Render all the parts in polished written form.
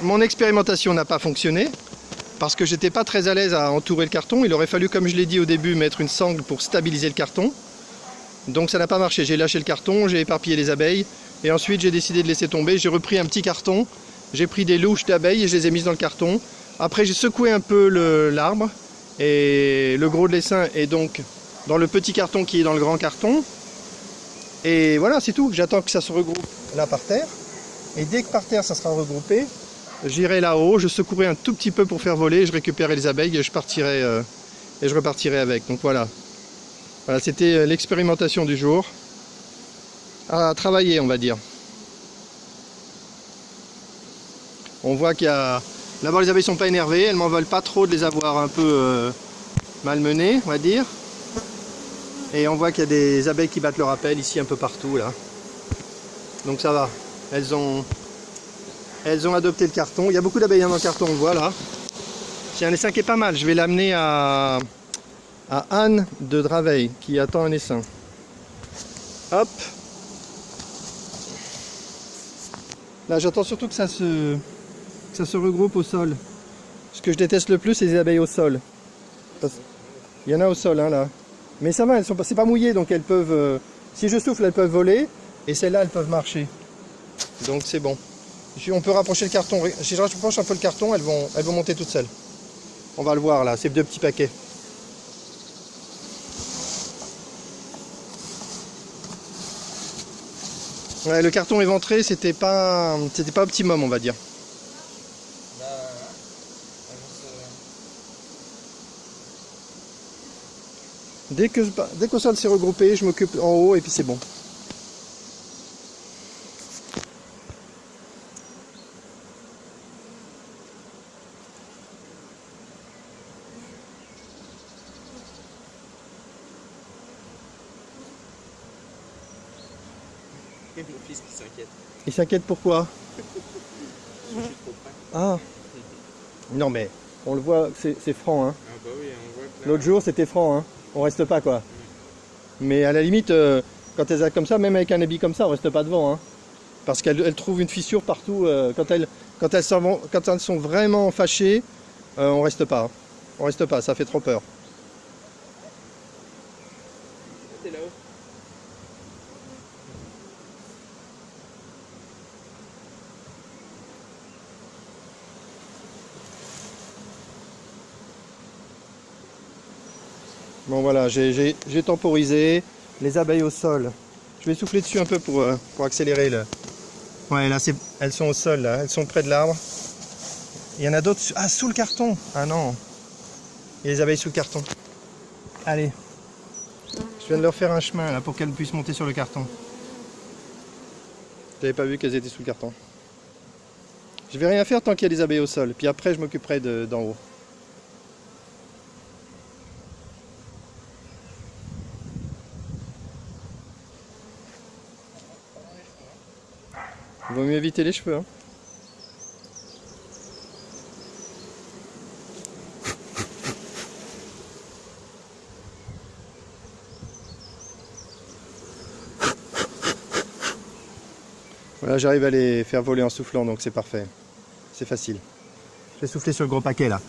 mon expérimentation n'a pas fonctionné parce que j'étais pas très à l'aise à entourer le carton. Il aurait fallu, comme je l'ai dit au début, mettre une sangle pour stabiliser le carton. Donc ça n'a pas marché. J'ai lâché le carton, j'ai éparpillé les abeilles et ensuite j'ai décidé de laisser tomber. J'ai repris un petit carton, j'ai pris des louches d'abeilles et je les ai mises dans le carton. Après j'ai secoué un peu l'arbre et le gros de l'essaim est donc dans le petit carton qui est dans le grand carton. Et voilà, c'est tout. J'attends que ça se regroupe là par terre. Et dès que par terre ça sera regroupé, j'irai là-haut, je secouerai un tout petit peu pour faire voler, je récupérerai les abeilles et je repartirai avec. Donc voilà. Voilà, c'était l'expérimentation du jour. À travailler, on va dire. On voit qu'il y a... D'abord, les abeilles ne sont pas énervées, elles m'en veulent pas trop de les avoir un peu malmenées, on va dire. Et on voit qu'il y a des abeilles qui battent leur appel ici un peu partout, là. Donc ça va. Elles ont adopté le carton. Il y a beaucoup d'abeilles dans le carton, on le voit là. J'ai un essaim qui est pas mal. Je vais l'amener à Anne de Draveil qui attend un essaim. Hop. Là j'attends surtout que ça se regroupe au sol. Ce que je déteste le plus c'est les abeilles au sol. Il y en a au sol hein, là. Mais ça va, c'est pas mouillé donc elles peuvent... si je souffle elles peuvent voler et celles-là elles peuvent marcher. Donc c'est bon. On peut rapprocher le carton. Si je rapproche un peu le carton, elles vont monter toutes seules. On va le voir là, c'est deux petits paquets. Ouais, le carton éventré, c'était pas optimum, on va dire. Dès qu'au sol s'est regroupé, je m'occupe en haut et puis c'est bon. Mon fils qui s'inquiète. Il s'inquiète pourquoi? Je suis trop près. Ah. Non mais, on le voit, c'est franc. Hein. Ah bah oui, on voit que là... L'autre jour c'était franc, hein. On reste pas quoi. Mais à la limite, quand elles actent comme ça, même avec un habit comme ça, on reste pas devant. Hein. Parce qu'elles trouvent une fissure partout. Quand elles sont vraiment fâchées, on reste pas. Hein. On reste pas, ça fait trop peur. T'es là-haut. Bon voilà, j'ai temporisé les abeilles au sol. Je vais souffler dessus un peu pour accélérer le... Ouais là elles sont au sol là, elles sont près de l'arbre. Il y en a d'autres sous le carton. Ah non. Il y a les abeilles sous le carton. Allez. Je viens de leur faire un chemin là pour qu'elles puissent monter sur le carton. J'avais pas vu qu'elles étaient sous le carton. Je vais rien faire tant qu'il y a des abeilles au sol. Puis après je m'occuperai d'en haut. Il vaut mieux éviter les cheveux. Hein. Voilà, j'arrive à les faire voler en soufflant, donc c'est parfait. C'est facile. Je vais souffler sur le gros paquet là.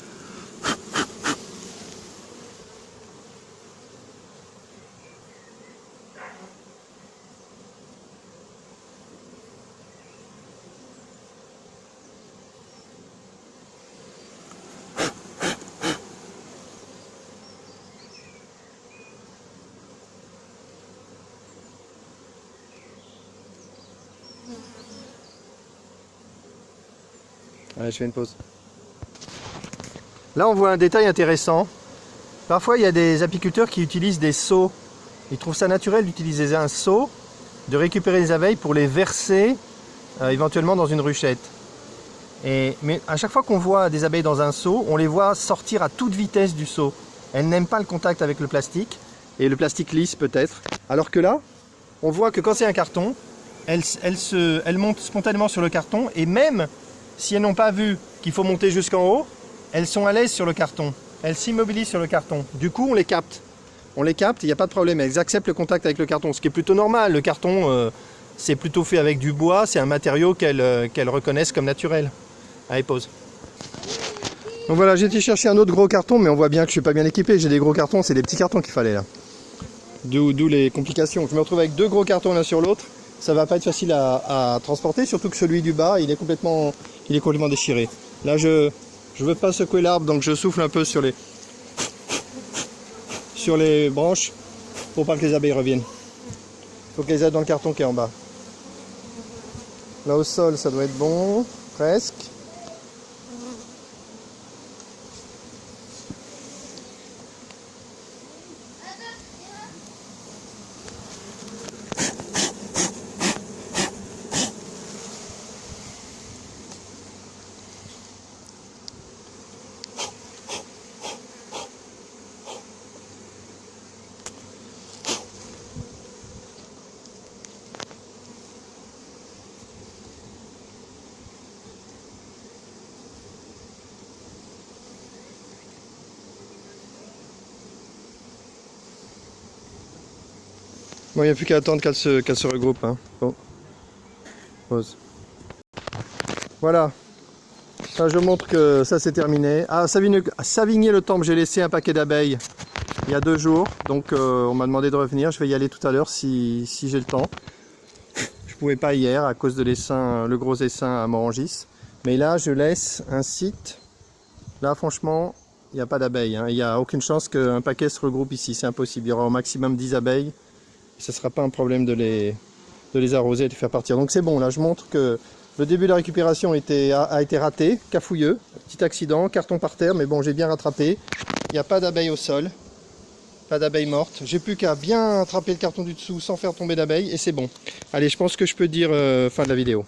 Allez, je fais une pause. Là, on voit un détail intéressant. Parfois, il y a des apiculteurs qui utilisent des seaux. Ils trouvent ça naturel d'utiliser un seau, de récupérer les abeilles pour les verser éventuellement dans une ruchette. Mais à chaque fois qu'on voit des abeilles dans un seau, on les voit sortir à toute vitesse du seau. Elles n'aiment pas le contact avec le plastique, et le plastique lisse peut-être. Alors que là, on voit que quand c'est un carton, elles montent spontanément sur le carton, et même si elles n'ont pas vu qu'il faut monter jusqu'en haut, elles sont à l'aise sur le carton. Elles s'immobilisent sur le carton. Du coup, on les capte. On les capte, il n'y a pas de problème. Elles acceptent le contact avec le carton, ce qui est plutôt normal. Le carton, c'est plutôt fait avec du bois. C'est un matériau qu'elles reconnaissent comme naturel. Allez, pause. Donc voilà, j'ai été chercher un autre gros carton, mais on voit bien que je suis pas bien équipé. J'ai des gros cartons, c'est des petits cartons qu'il fallait là. D'où les complications. Je me retrouve avec deux gros cartons l'un sur l'autre. Ça va pas être facile à transporter, surtout que celui du bas, il est complètement déchiré. Là, je veux pas secouer l'arbre, donc je souffle un peu sur les branches pour pas que les abeilles reviennent. Il faut qu'elles aillent dans le carton qui est en bas. Là au sol, ça doit être bon, presque. Bon, il n'y a plus qu'à attendre qu'elle se regroupe. Hein. Bon. Pause. Voilà. Ça, je montre que ça c'est terminé. À Savigny-le-Temple, j'ai laissé un paquet d'abeilles il y a 2 jours. Donc on m'a demandé de revenir. Je vais y aller tout à l'heure si j'ai le temps. Je pouvais pas hier à cause de le gros essaim à Morangis. Mais là, je laisse un site. Là, franchement, il n'y a pas d'abeilles. Hein. Il n'y a aucune chance qu'un paquet se regroupe ici. C'est impossible. Il y aura au maximum 10 abeilles. Ce ne sera pas un problème de les arroser et de les faire partir. Donc c'est bon, là je montre que le début de la récupération a été raté, cafouilleux, petit accident, carton par terre, mais bon j'ai bien rattrapé. Il n'y a pas d'abeilles au sol, pas d'abeilles mortes. J'ai plus qu'à bien attraper le carton du dessous sans faire tomber d'abeilles et c'est bon. Allez, je pense que je peux dire fin de la vidéo.